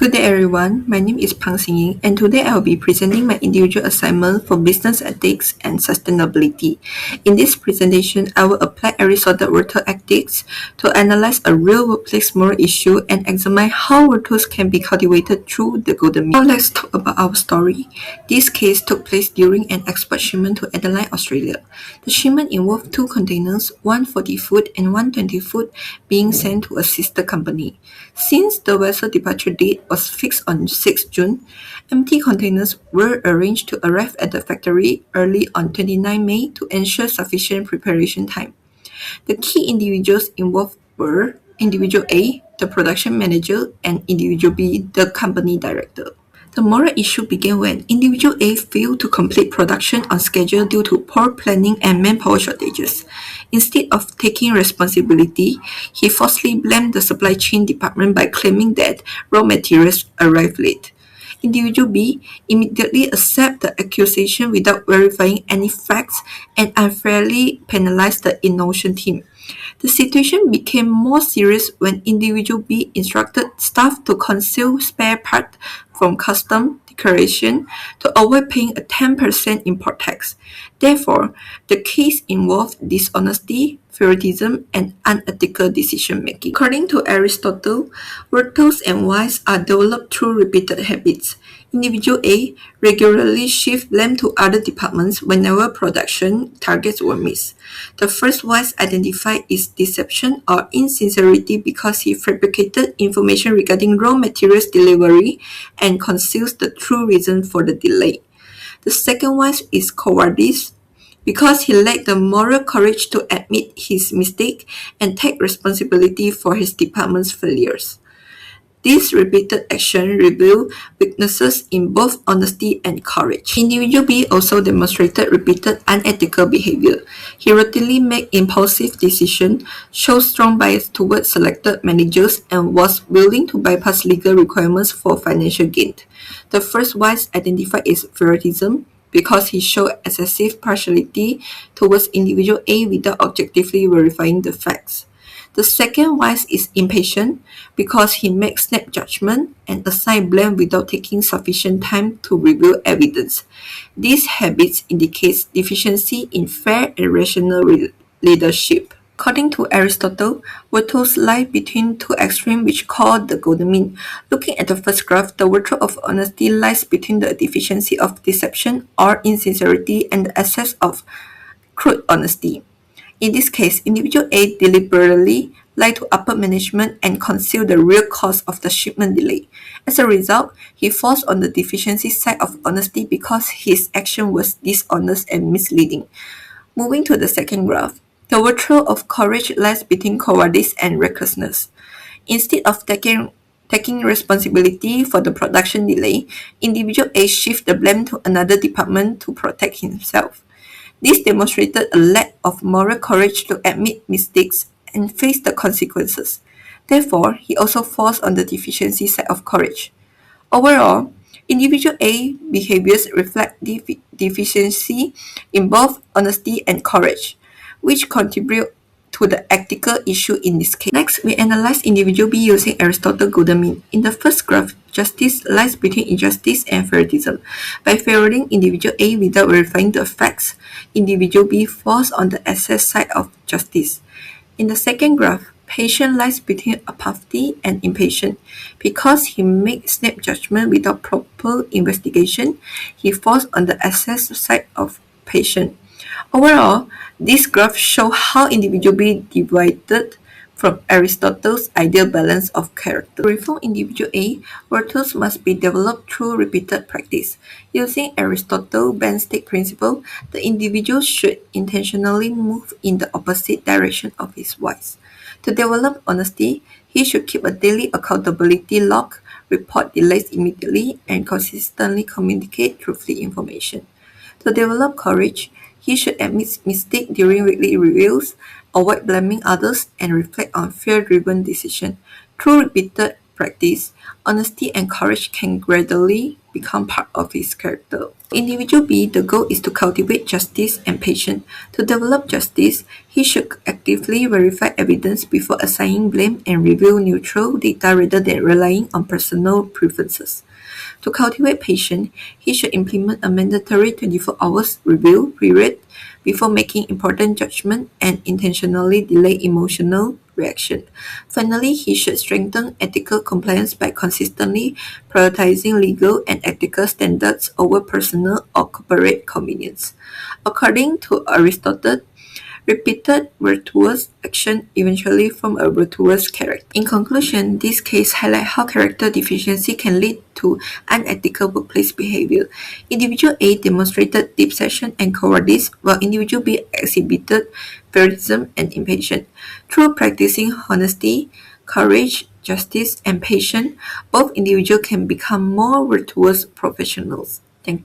Good day everyone, my name is Pang Xingying and today I will be presenting my individual assignment for business ethics and sustainability. In this presentation, I will apply Aristotle virtual ethics to analyze a real workplace moral issue and examine how virtues can be cultivated through the golden mean. Now let's talk about our story. This case took place during an export shipment to Adelaide, Australia. The shipment involved two containers, one 40 foot and one 20 foot, being sent to a sister company. Since the vessel departure date was fixed on 6 June, empty containers were arranged to arrive at the factory early on 29 May to ensure sufficient preparation time. The key individuals involved were Individual A, the production manager, and Individual B, the company director. The moral issue began when Individual A failed to complete production on schedule due to poor planning and manpower shortages. Instead of taking responsibility, he falsely blamed the supply chain department by claiming that raw materials arrived late. Individual B immediately accepted the accusation without verifying any facts and unfairly penalized the innocent team. The situation became more serious when Individual B instructed staff to conceal spare parts from custom declaration to avoid paying a 10% import tax. Therefore, the case involved dishonesty, favoritism, and unethical decision-making. According to Aristotle, virtues and vices are developed through repeated habits. Individual A regularly shift blame to other departments whenever production targets were missed. The first vice identified is deception or insincerity because he fabricated information regarding raw materials delivery and conceals the true reason for the delay. The second vice is cowardice because he lacked the moral courage to admit his mistake and take responsibility for his department's failures. This repeated action revealed weaknesses in both honesty and courage. Individual B also demonstrated repeated unethical behavior. He routinely made impulsive decisions, showed strong bias towards selected managers, and was willing to bypass legal requirements for financial gain. The first vice identified is favoritism, because he showed excessive partiality towards Individual A without objectively verifying the facts. The second vice is impatient because he makes snap judgment and assign blame without taking sufficient time to review evidence. These habits indicate deficiency in fair and rational leadership. According to Aristotle, virtues lie between two extremes which called the golden mean. Looking at the first graph, the virtue of honesty lies between the deficiency of deception or insincerity and the excess of crude honesty. In this case, Individual A deliberately lied to upper management and concealed the real cause of the shipment delay. As a result, he falls on the deficiency side of honesty because his action was dishonest and misleading. Moving to the second graph, the virtue of courage lies between cowardice and recklessness. Instead of taking responsibility for the production delay, Individual A shifted the blame to another department to protect himself. This demonstrated a lack of moral courage to admit mistakes and face the consequences. Therefore, he also falls on the deficiency side of courage. Overall, Individual A behaviors reflect deficiency in both honesty and courage, which contribute to the ethical issue in this case. Next, we analyze Individual B using Aristotle's golden mean. In the first graph, justice lies between injustice and favoritism. By favoring Individual A without verifying the facts, Individual B falls on the excess side of justice. In the second graph, patience lies between apathy and impatience. Because he makes snap judgment without proper investigation, he falls on the excess side of patience. Overall, this graph shows how Individual B divided from Aristotle's ideal balance of character. To reform Individual A, virtues must be developed through repeated practice. Using Aristotle's band-stick principle, the individual should intentionally move in the opposite direction of his vice. To develop honesty, he should keep a daily accountability log, report delays immediately, and consistently communicate truthful information. To develop courage, he should admit mistakes during weekly reviews, avoid blaming others, and reflect on fear-driven decisions. Through repeated practice, honesty and courage can gradually become part of his character. Individual B, the goal is to cultivate justice and patience. To develop justice, he should actively verify evidence before assigning blame and review neutral data rather than relying on personal preferences. To cultivate patience, he should implement a mandatory 24 hours review period before making important judgment and intentionally delay emotional reaction. Finally, he should strengthen ethical compliance by consistently prioritizing legal and ethical standards over personal or corporate convenience. According to Aristotle, repeated virtuous action eventually form a virtuous character. In conclusion, this case highlights how character deficiency can lead to unethical workplace behavior. Individual A demonstrated deception and cowardice, while individual B exhibited favoritism and impatience. Through practicing honesty, courage, justice, and patience, both individuals can become more virtuous professionals.